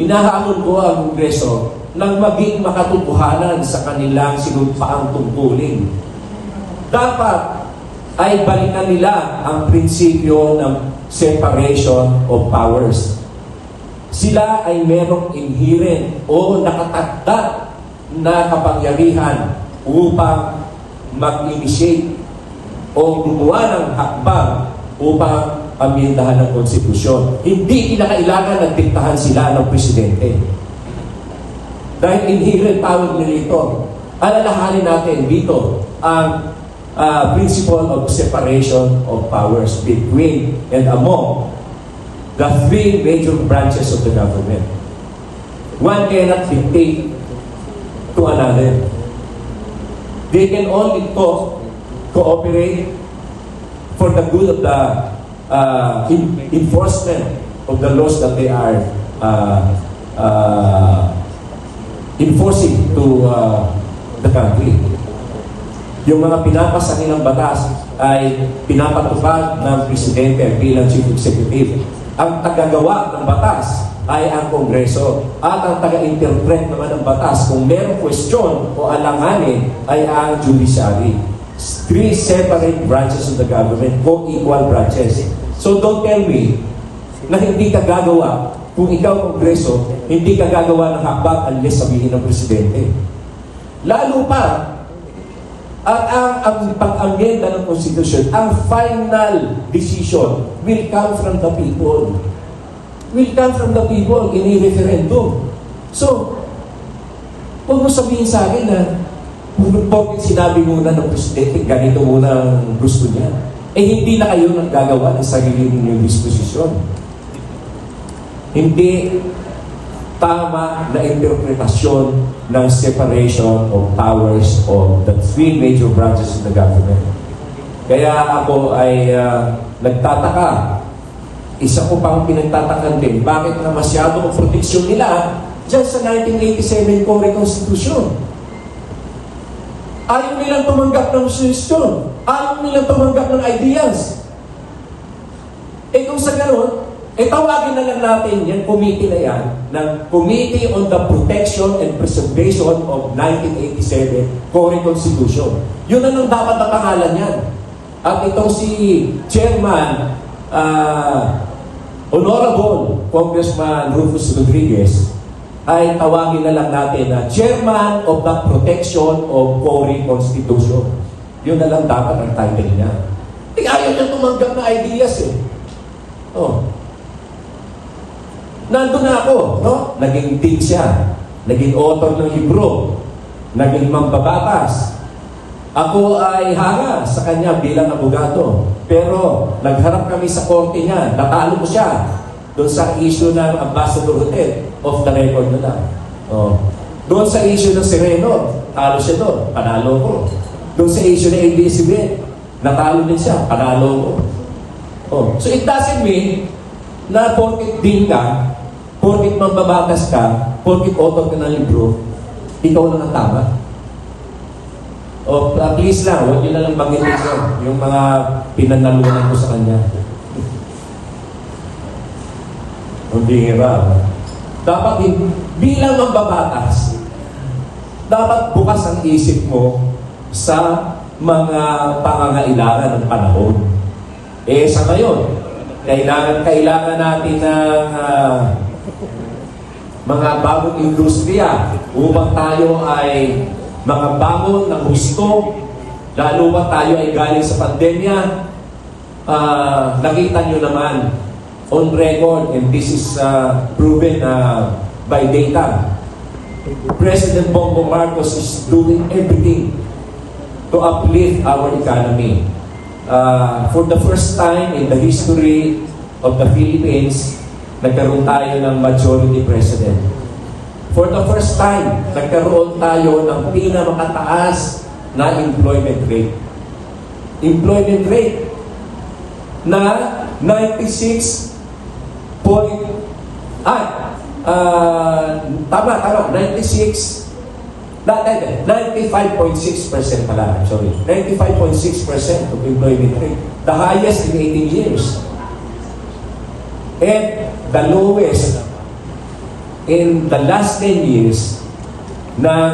Hinahamon ko ang Kongreso nang maging makatotohanan sa kanilang sinumpaang tungkulin. Dapat ay balikan nila ang prinsipyo ng separation of powers. Sila ay merong inherent o nakatakda na kapangyarihan upang mag-initiate o gumawa ng hakbang upang amyendahan ng konstitusyon. Hindi kinakailangan nagdiktahan sila ng presidente. Dahil inherent power nila ito. Alalahanin natin dito ang principle of separation of powers between and among the three major branches of the government. One cannot dictate to another. They can only cooperate for the good of the enforcement of the laws that they are enforcing to the country. Yung mga pinapasa nilang batas ay pinapatupad ng Presidente bilang Chief Executive. Ang tagagawa ng batas ay ang Kongreso at ang taga-interpret naman ng batas kung merong question o alanganin ay ang judiciary. Three separate branches of the government, co-equal branches. So don't tell me na hindi ka gagawa, kung ikaw Kongreso, hindi ka gagawa ng hakbang unless sabihin ng Presidente. Lalo pa, at ang pag-amyenda ng Constitution, ang final decision will come from the people. Will come from the people in a referendum. So, huwag mo sabihin sa akin na bakit sinabi muna ng Presidente, ganito muna ang gusto niya. Eh, hindi na kayo naggagawa ng sarili ninyong disposisyon. Hindi tama na interpretasyon ng separation of powers of the three major branches of the government. Kaya ako ay nagtataka. Isa ko pang pinagtatakan din, bakit na masyado ang proteksyon nila dyan sa 1987 Core Constitution. Ayaw nilang tumanggap ng suggestion. Ayaw nilang tumanggap ng ideas. Eh kung sa gano'n, tawagin na lang natin yan, committee na yan, ng Committee on the Protection and Preservation of 1987 Core Constitution. Yun na lang dapat na pangalan yan. At itong si Chairman, Honorable Congressman Rufus Rodriguez, ay tawagin na lang natin na Chairman of the Protection of Core Constitution. Yun na lang dapat ang title niya. Ayaw niya tumanggap na ideas eh. Oh. Nandun na ako, no? Naging dig siya. Naging author ng libro. Naging mambabatas. Ako ay hanga sa kanya bilang abogado. Pero nagharap kami sa korte niya. Natalo ko siya doon sa issue ng Ambassador Hotel of the record na lang. Oh. Doon sa issue ng Sereno, talo siya doon. Panalo ko. Doon sa issue ng Elizabeth, natalo din siya. Panalo ko. Oh. So it doesn't mean na porkit din ka, porkit mambabatas ka, porkit author ka ng libro, ikaw lang ang tama. O please lang, huwag nyo na lang banggitin ko yung mga pinanalunan ko sa kanya. Hindi nga. Dapat bilang mambabatas, dapat bukas ang isip mo sa mga pangangailangan ng panahon. Eh sa ngayon, kailangan natin ng mga bagong industriya upang tayo ay makabangon ng gusto, lalo pa tayo ay galing sa pandemya. Nakita nyo naman on record, and this is proven by data, President Bongbong Marcos is doing everything to uplift our economy. For the first time in the history of the Philippines, nagkaroon tayo ng majority president. For the first time, nagkaroon tayo ng pinamakataas na employment rate. Employment rate na 96 point, tama, 96, 95.6% pala, sorry. 95.6% of employment rate. The highest in 18 years. And the lowest in the last 10 years ng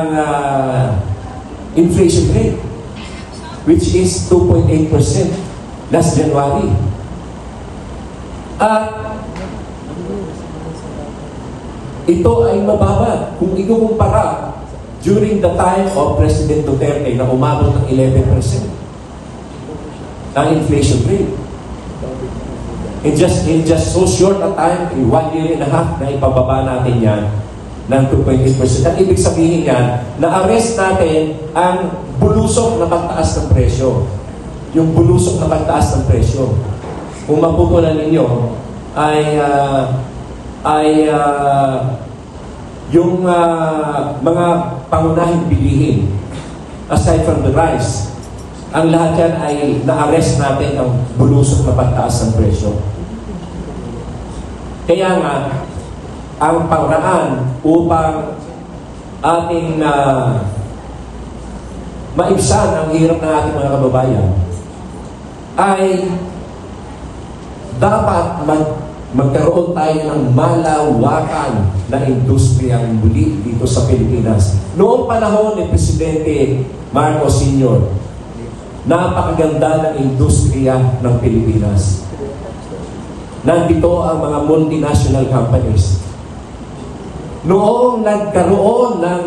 inflation rate, which is 2.8% last January. At ito ay mababa kung ikukumpara during the time of President Duterte na umabot ng 11% ang inflation rate. In just so short a time, in 1 year and a half, na ipababa natin yan ng 2.8%. At ibig sabihin yan, na-arrest natin ang bulusok na pagtaas ng presyo. Yung bulusok na pagtaas ng presyo. Kung mapupunan ninyo, yung mga pangunahing bilihin, aside from the rice, ang lahat yan ay na-arrest natin ang bulusok na pagtaas ng presyo. Kaya nga, ang paraan upang ating maibsan ang hirap ng ating mga kababayan ay dapat magkaroon tayo ng malawakan na industriyang muli dito sa Pilipinas. Noong panahon ni Presidente Marcos Sr., napakaganda ng industriya ng Pilipinas. Nandito ang mga multinational companies. Noong nagkaroon ng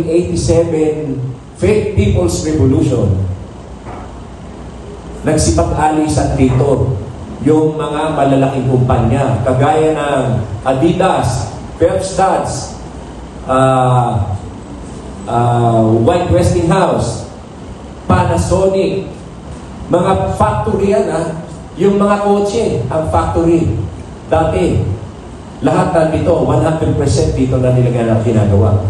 1987 Fifth People's Revolution, nagsipag-alisan dito yung mga malalaking kumpanya, kagaya ng Adidas, Phelps Dodge, White Westinghouse, Panasonic, mga factory yan yung mga kotse, ang factory. Dati, lahat nandito, 100% dito na nila ginagawa.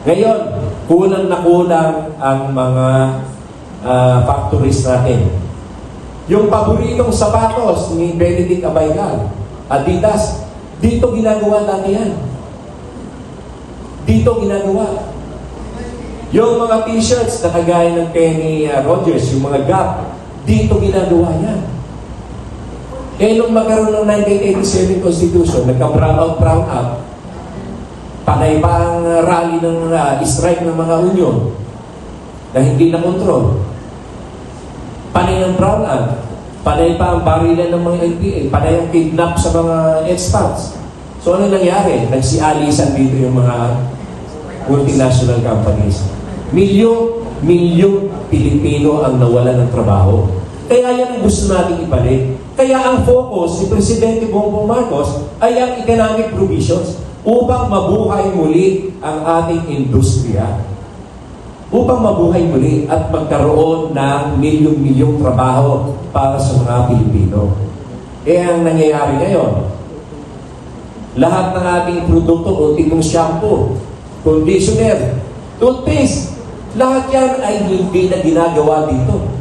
Ngayon, kulang na kulang ang mga factories natin. Yung paboritong sapatos ni Benedict Abaygal, Adidas, dito ginagawa dati yan. Dito ginagawa. Yung mga t-shirts na kagaya ng Kenny Rogers, yung mga Gap, dito ginagawa yan. Eh, nung magkaroon ng 1987 Constitution, nagka-brown out, panay pa ang rally ng strike ng mga union na hindi na kontrol. Panay ang brown out, panay pa ang barilan ng mga NPA, panay ang kidnap sa mga expats. So ano nangyari? Nagsialisan dito yung mga multinational companies. Milyong Pilipino ang nawalan ng trabaho. Kaya yan ang gusto natin ibalik. Kaya ang focus ni Presidente Bongbong Marcos ay ang economic provisions upang mabuhay muli ang ating industriya. Upang mabuhay muli at magkaroon ng milyong trabaho para sa mga Pilipino. Eh ang nangyayari ngayon, lahat ng ating produkto, ultimong shampoo, conditioner, toothpaste, lahat yan ay hindi na ginagawa dito.